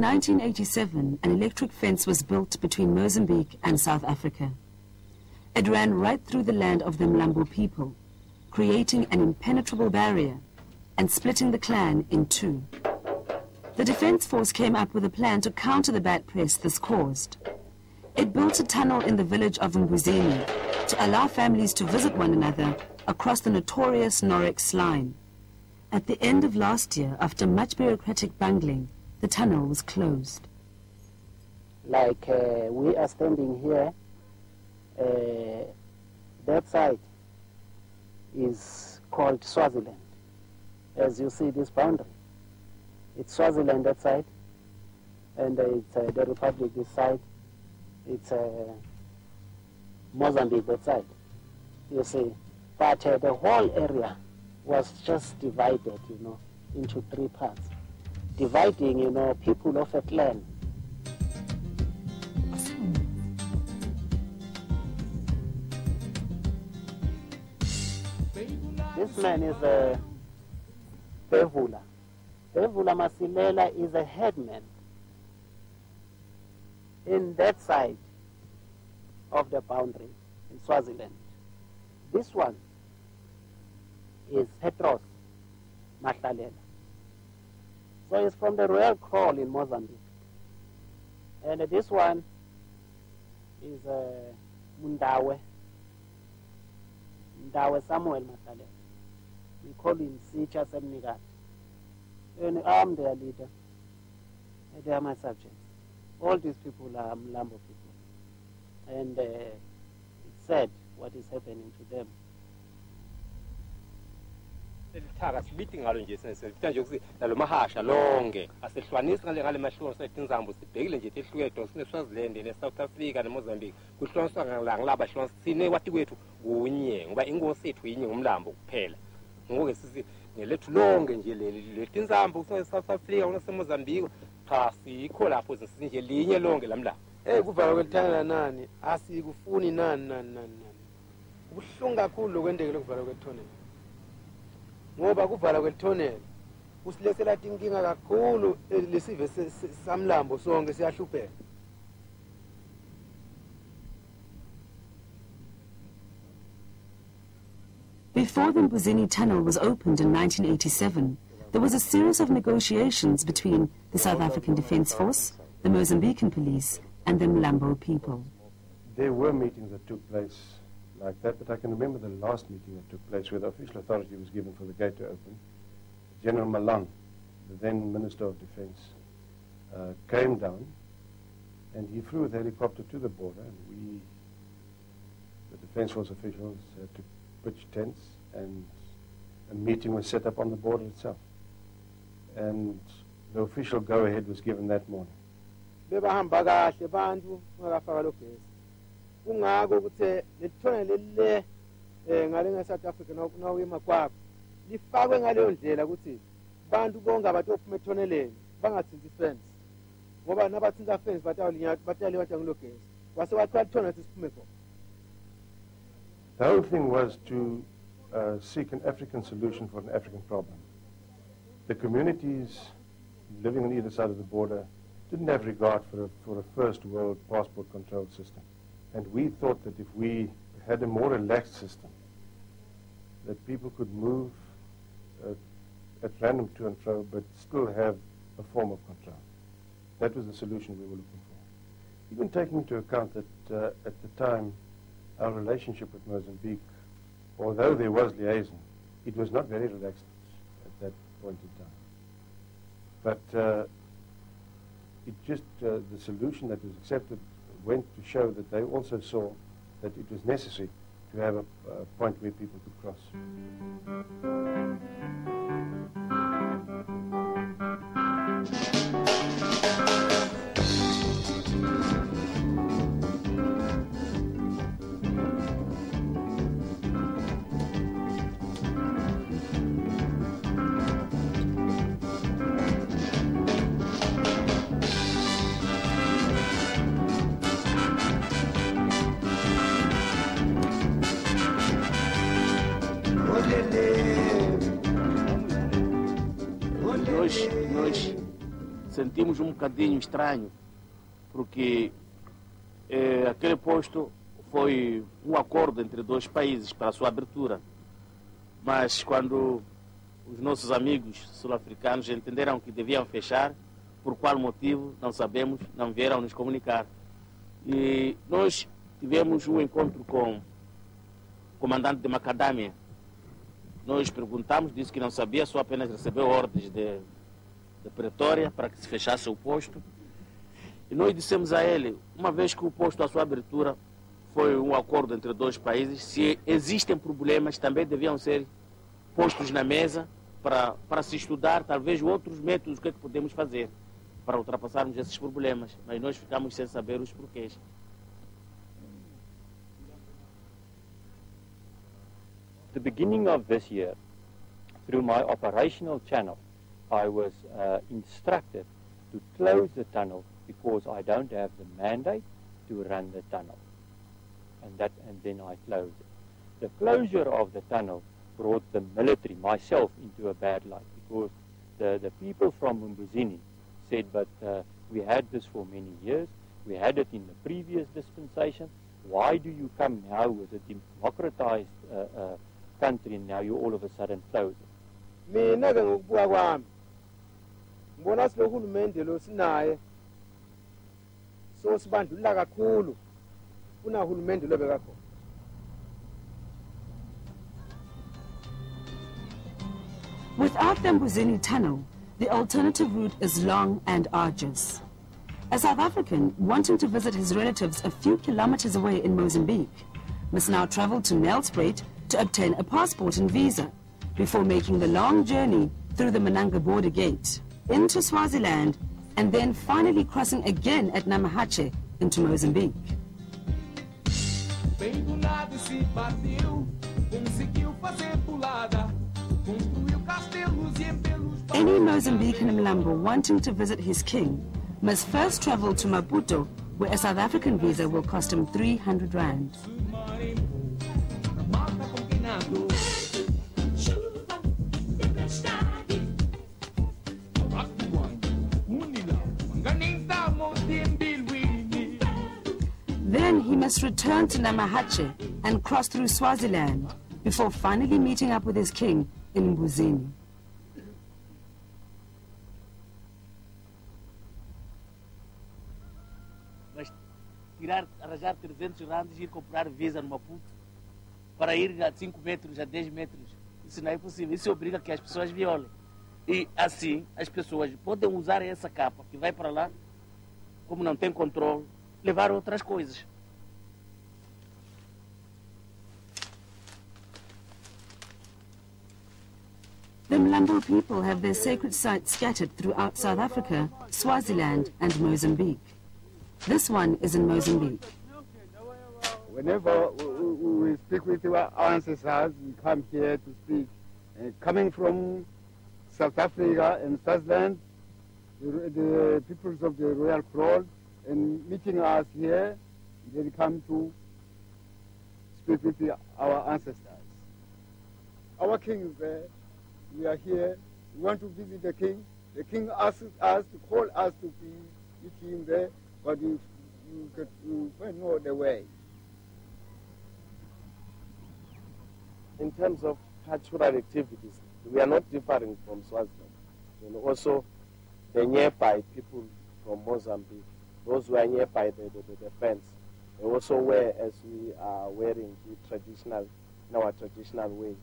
In 1987, an electric fence was built between Mozambique and South Africa. It ran right through the land of the Mlambo people, creating an impenetrable barrier and splitting the clan in two. The Defence Force came up with a plan to counter the bad press this caused. It built a tunnel in the village of Mbuzini to allow families to visit one another across the notorious Norex line. At the end of last year, after much bureaucratic bungling, the tunnel was closed. Like we are standing here, that side is called Swaziland. As you see this boundary, it's Swaziland that side, and it's the Republic this side, it's Mozambique that side, you see. But the whole area was just divided, you know, into three parts, dividing, you know, people of a clan. This man is a Bevula. Bevula Masilela is a headman in that side of the boundary in Swaziland. This one is Petros Mahlalela. So it's from the Royal Crawl in Mozambique. And this one is Mundawe Samuel Mahlalela. We call him Sicha Semnigat. And I'm their leader. And they are my subjects. All these people are Mlambo people. And it's sad what is happening to them. Ilithaka sibithi ngalo nje sesifika nje ukuthi lalomahasha lonke asehlukanisi ngale mahluko sethinzambo sibhekile nje ehlukedo sineSwaziland neSouth Africa neMozambique kuhlonswa ngilaba hlonsa sine wathi kwethu kunye ngoba inkosi yethu yinye ngumlambo kuphela ngoke sisi ngelethu lonke nje lethinzambo kuseSouth Africa kuseMozambique cha sikho lapho sinje linye lonke lamla kuvala kwelithangela nani asikufuni nani ubuhlungu kakhulu lokwendekele kuvala kwethonela ngoba kuvala kwelithonela kusilethela inkinga kakhulu lesive samlambo sonke siyahlupheka. Before the Mbuzini tunnel was opened in 1987, there was a series of negotiations between the South African Defence Force, the Mozambican police, and the Mlambo people. There were meetings that took place like that, but I can remember the last meeting that took place where the official authority was given for the gate to open. General Malan, the then Minister of Defence, came down and he flew with a helicopter to the border, and we, the Defence Force officials, had to pitch tents, and a meeting was set up on the border itself. And the official go-ahead was given that morning. Kungako ukuthi lethonela lele ngale ngeSouth Africa nawuyema kwakho lifakwe ngaleyo ndlela ukuthi bantu bonke abathophuma ethoneleni bangathinta ifence ngoba nabathinta ifence batali wathi ngilogesi wase wathola ithona sisiphume khona. The whole thing was to seek an African solution for an African problem. The communities living on either side of the border didn't have regard for a first world passport control system. And we thought that if we had a more relaxed system, that people could move at random to and fro, but still have a form of control. That was the solution we were looking for. Even taking into account that at the time, our relationship with Mozambique, although there was liaison, it was not very relaxed at that point in time. But the solution that was accepted went to show that they also saw that it was necessary to have a point where people could cross. sentimos bocadinho estranho, porque aquele posto foi acordo entre dois países para a sua abertura. Mas quando os nossos amigos sul-africanos entenderam que deviam fechar, por qual motivo, não sabemos, não vieram nos comunicar. E nós tivemos um encontro com o comandante de Macadâmia. Nós perguntamos, disse que não sabia, só apenas recebeu ordens de Pretória para que se fechasse o posto. E nós dissemos a ele, uma vez que o posto, a sua abertura, foi um acordo entre dois países, se existem problemas, também deviam ser postos na mesa para se estudar, talvez, outros métodos, o que é que podemos fazer para ultrapassarmos esses problemas. Mas nós ficamos sem saber os porquês. The beginning of this year, through my operational channel, I was instructed to close the tunnel because I don't have the mandate to run the tunnel. And then I closed it. The closure of the tunnel brought the military, myself, into a bad light because the people from Mbuzini said, but we had this for many years, we had it in the previous dispensation, why do you come now with a democratized country and now you all of a sudden close it? Mina ke ngokubuka kwami ngibona silohulumende lo sinaye so sibandlula kakhulu kunahulumende lobeka khona. Without the Mbuzini tunnel, the alternative route is long and arduous. A South African wanting to visit his relatives a few kilometers away in Mozambique must now travel to Nelspruit to obtain a passport and visa before making the long journey through the Mananga border gate into Swaziland and then finally crossing again at Namahache into Mozambique. Any Mozambican Mlambo wanting to visit his king must first travel to Maputo, where a South African visa will cost him 300 rand. Then he must return to Namahache and cross through Swaziland before finally meeting up with his king in Mbuzini. Arranjar 300 randes e ir comprar visa no Maputo para ir a 5 metros, a 10 metros. Isso não é possível. Isso obriga que as pessoas violem. E assim, as pessoas podem usar essa capa que vai para lá, como não tem controle, levar outras coisas. The Mlambo people have their sacred sites scattered throughout South Africa, Swaziland and Mozambique. This one is in Mozambique. Whenever we speak with our ancestors, we come here to speak. Coming from South Africa and Swaziland, the peoples of the Royal Crown, and meeting us here, they come to speak with our ancestors. Our king is there. We are here. We want to visit the king. The king asked us to call us to be with him there, but you know the way. In terms of cultural activities, we are not differing from Swaziland. And also the nearby people from Mozambique, those who are nearby the fence, they also wear as we are wearing in our traditional way.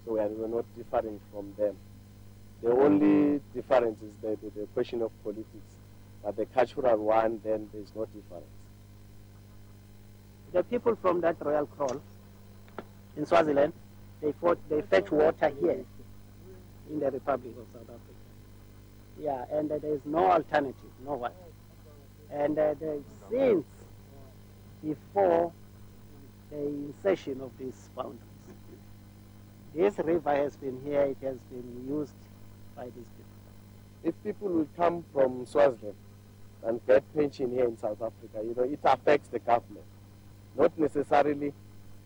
So we are not differing from them. The only difference is the question of politics. But the cultural one, then there's no difference. The people from that Royal Crown in Swaziland, they fetch water here in the Republic of South Africa. Yeah, and there is no alternative, no one. And since before the insertion of these boundaries, this river has been here, it has been used by these people. If people will come from Swaziland and get pension here in South Africa, it affects the government. Not necessarily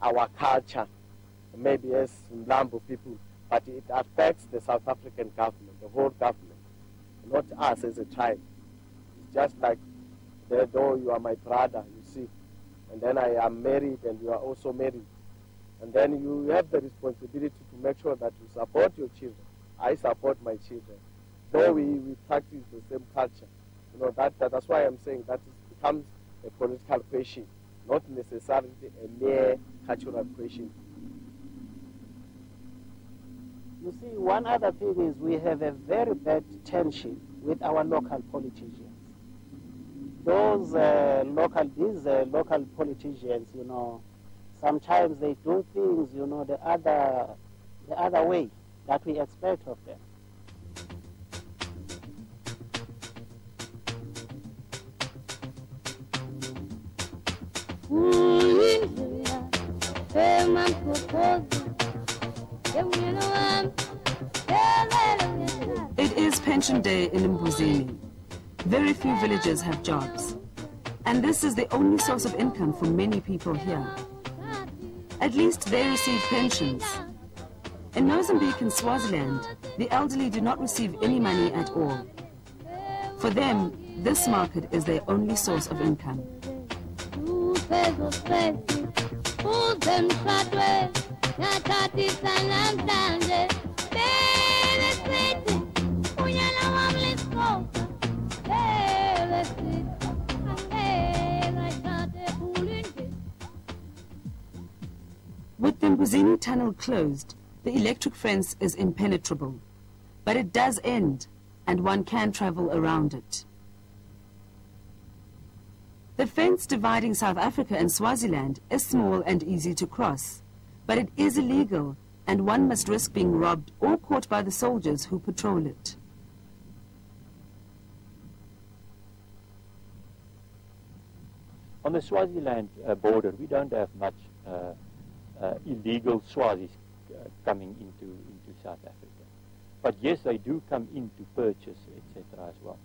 our culture, maybe as Mlambo people, but it affects the South African government, the whole government. not us as a tribe. It's just like, though you are my brother, you see, and then I am married and you are also married. And then you have the responsibility to make sure that you support your children. I support my children. Though we practice the same culture. You know, that's why I'm saying that it becomes a political question, not necessarily a mere cultural question. You see, one other thing is we have a very bad tension with our local politicians. These local politicians, you know, sometimes they do things, you know, the other way that we expect of them. It is pension day in Mbuzini. Very few villagers have jobs, and this is the only source of income for many people here. At least they receive pensions. In Mozambique and Swaziland, the elderly do not receive any money at all. For them, this market is their only source of income. With the Mbuzini tunnel closed, the electric fence is impenetrable. But it does end, and one can travel around it. The fence dividing South Africa and Swaziland is small and easy to cross, but it is illegal, and one must risk being robbed or caught by the soldiers who patrol it. On the Swaziland border, we don't have much illegal Swazis coming into South Africa. But yes, they do come in to purchase, etc. as well.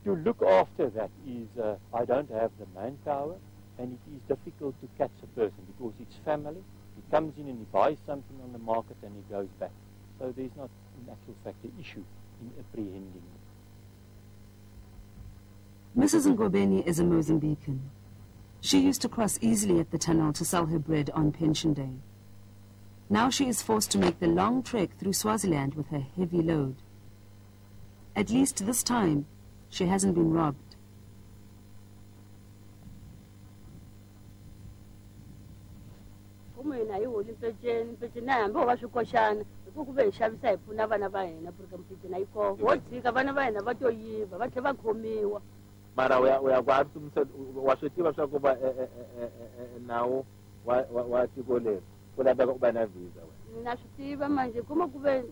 To look after that is, I don't have the manpower, and it is difficult to catch a person because it's family. He comes in and he buys something on the market and he goes back. So there's not, in actual fact, an issue in apprehending. Mrs. Ngobeni is a Mozambican. She used to cross easily at the tunnel to sell her bread on pension day. Now she is forced to make the long trek through Swaziland with her heavy load. At least this time, she hasn't been robbed. Mara uyakwazi waswetiva swaku nawo watikolera kulabeka kuba na visa na swi tiva manje kuma ku ve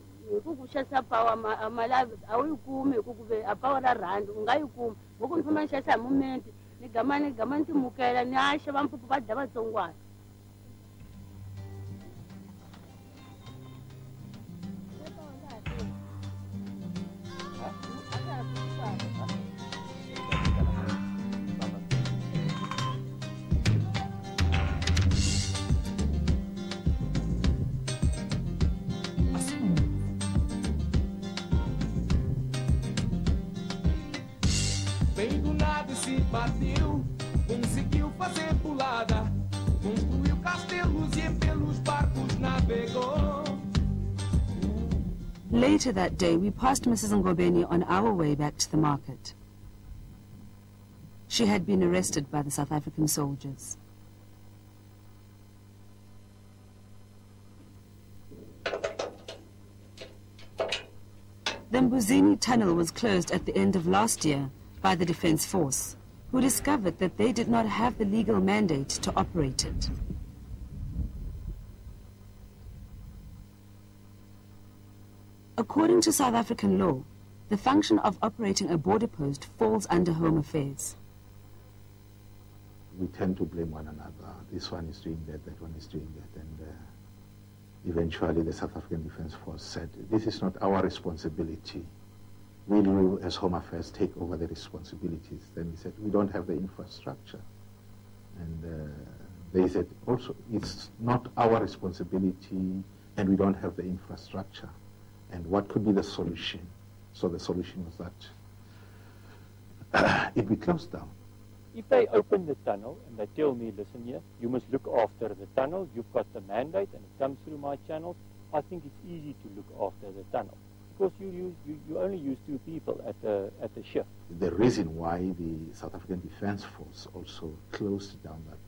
ku ku xasa power malavi a wu yi kumi ku ve a power ra rand u nga yi kumi loko ni famba ni xasa hi moment ni gama ni timukela ni ya xava mpfupu va dya vatsongwana. Bateu, conseguiu fazer pulada, construiu castelos e pelos barcos navegou. Later that day, we passed Mrs. Ngobeni on our way back to the market. She had been arrested by the South African soldiers. The Mbuzini tunnel was closed at the end of last year by the Defence Force, who discovered that they did not have the legal mandate to operate it. According to South African law, the function of operating a border post falls under Home Affairs. We tend to blame one another. This one is doing that one is doing that. And eventually the South African Defence Force said, this is not our responsibility. Will, as Home Affairs, take over the responsibilities? Then we said, we don't have the infrastructure. And they said, also, it's not our responsibility, and we don't have the infrastructure. And what could be the solution? So the solution was that it be closed down. If they open the tunnel and they tell me, listen here, you must look after the tunnel, you've got the mandate and it comes through my channels, I think it's easy to look after the tunnel. Because you only use 2 people at the shift. The reason why the South African Defence Force also closed down that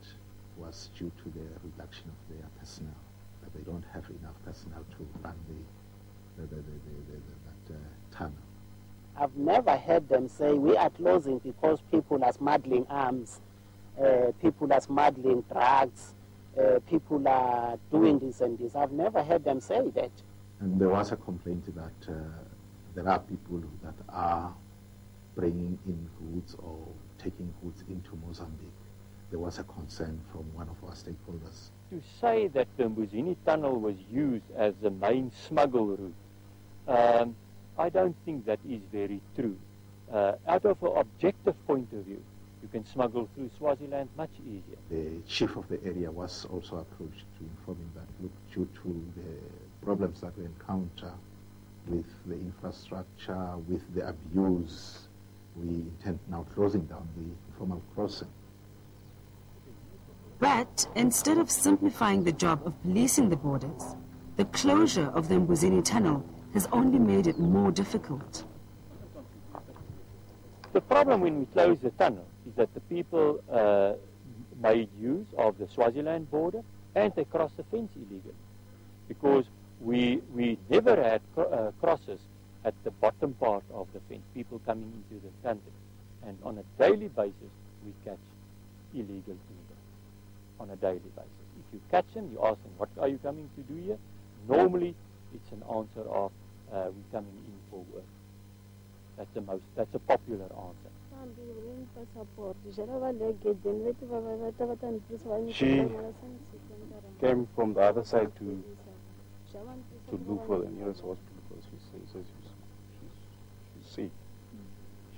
was due to the reduction of their personnel, that they don't have enough personnel to run that tunnel. I've never heard them say we are closing because people are smuggling arms, people are smuggling drugs, people are doing this and this. I've never heard them say that. And there was a complaint that there are people that are bringing in goods or taking goods into Mozambique. There was a concern from one of our stakeholders. To say that the Mbuzini tunnel was used as the main smuggle route, I don't think that is very true. Out of an objective point of view, you can smuggle through Swaziland much easier. The chief of the area was also approached to inform him that, look, due to the problems that we encounter with the infrastructure, with the abuse, we intend now closing down the informal crossing. But instead of simplifying the job of policing the borders, the closure of the Mbuzini tunnel has only made it more difficult. The problem when we close the tunnel is that the people made use of the Swaziland border and they crossed the fence illegally. Because we never had crosses at the bottom part of the fence, people coming into the country. And on a daily basis, we catch illegal immigrants. On a daily basis. If you catch them, you ask them, what are you coming to do here? Normally, it's an answer of, we're coming in for work. That's a popular answer. She came from the other side to look for the nearest hospital because she says she's sick.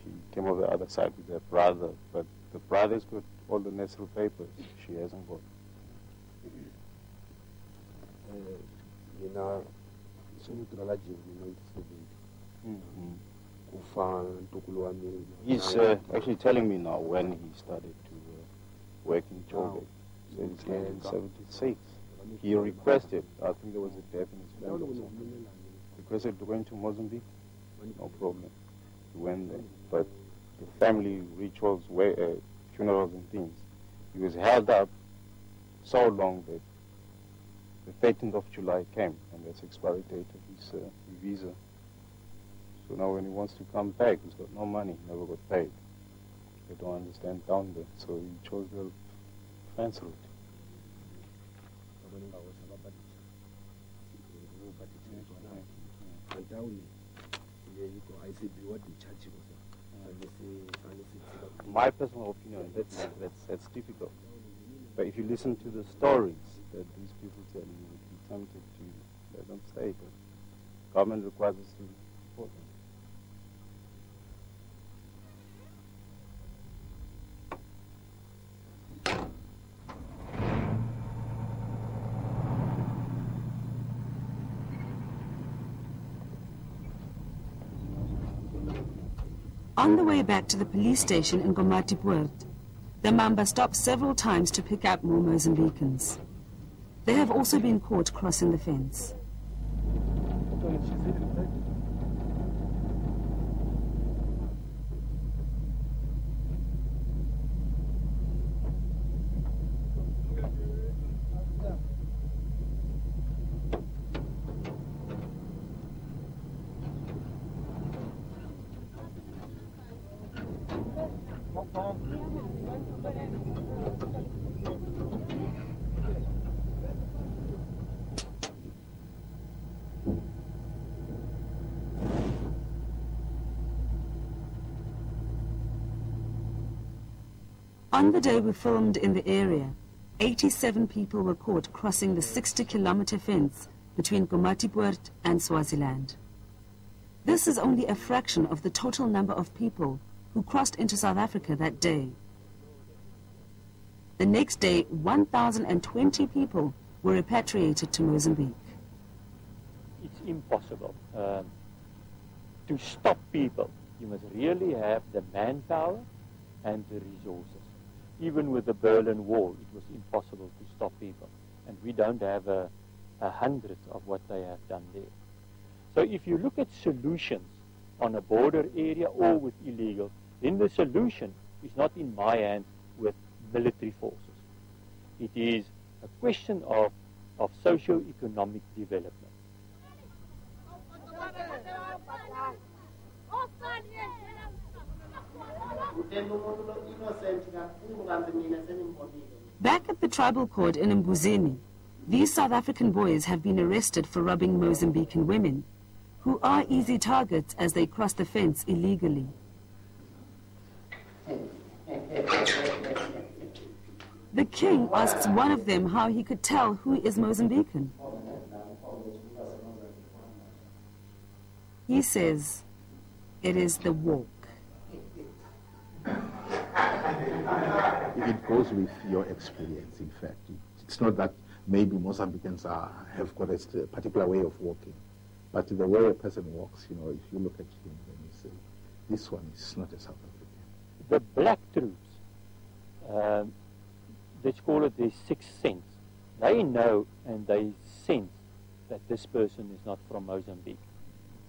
She came over the other side with her brother, but the brother's got all the necessary papers. She hasn't got. He's actually telling me now when he started to work in Joburg. So it's 1976. He requested, I think there was a death in his family or something. Requested to go into Mozambique, no problem. He went there. But the family rituals, funerals and things, he was held up so long that the 13th of July came, and that's the expiry date of his visa. So now when he wants to come back, he's got no money, never got paid. They don't understand down there, so he chose the fence route. My personal opinion, that's difficult. But if you listen to the stories that these people tell you, you would be tempted to let them stay. But government requires us to support them. On the way back to the police station in Komatipoort, the Mamba stopped several times to pick up more Mozambicans. They have also been caught crossing the fence. On the day we filmed in the area, 87 people were caught crossing the 60-kilometer fence between Komatipoort and Swaziland. This is only a fraction of the total number of people who crossed into South Africa that day. The next day, 1,020 people were repatriated to Mozambique. It's it's impossible. To stop people, you must really have the manpower and the resources. Even with the Berlin Wall, it was impossible to stop people. And we don't have a hundredth of what they have done there. So if you look at solutions on a border area or with illegal, then the solution is not in my hands with military forces. It is a question of socio-economic development. Back at the tribal court in Mbuzini, these South African boys have been arrested for robbing Mozambican women, who are easy targets as they cross the fence illegally. The king asks one of them how he could tell who is Mozambican. He says, it is the walk. It goes with your experience, in fact. It's not that maybe Mozambicans have got a particular way of walking, but the way a person walks, you know, if you look at him, then you say, this one is not a South African. The black troops, let's call it their sixth sense. They know and they sense that this person is not from Mozambique.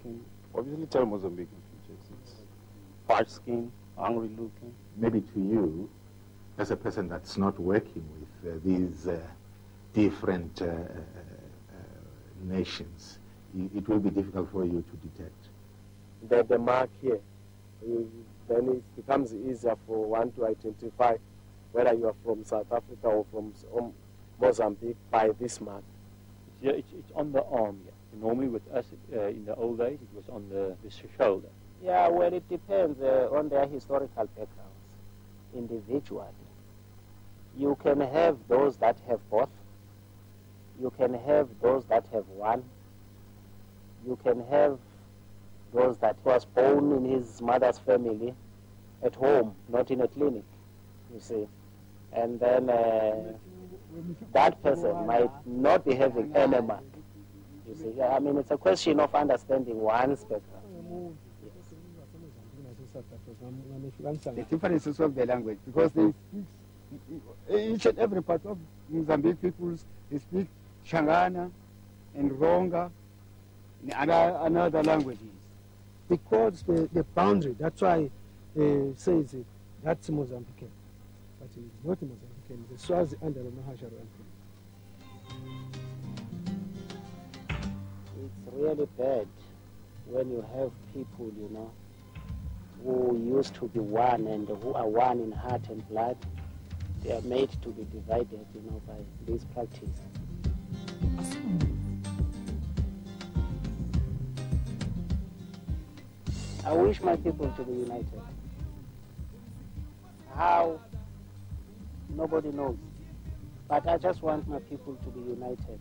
You can obviously tell Mozambican features. It's white skin, hungry looking. Maybe to you, as a person that's not working with these different nations, it will be difficult for you to detect. The mark here, then it becomes easier for one to identify whether you are from South Africa or from Mozambique by this mark. It's on the arm here. Normally with us in the old days, it was on the shoulder. Yeah, well, it depends on their historical backgrounds individually. You can have those that have both. You can have those that have one. You can have those that was born in his mother's family at home, not in a clinic, you see. And then that person might not be having any mark, you see. I mean, it's a question of understanding one's background. The differences of the language, because they speak, each and every part of Mozambique peoples, they speak Shangana and Ronga and another languages. Because the boundary, that's why says it, that's Mozambican. But it's not Mozambican, it's Swazi under the Mahashara. It's really bad when you have people, you know, who used to be one and who are one in heart and blood. They are made to be divided, you know, by this practice. I wish my people to be united. How? Nobody knows. But I just want my people to be united.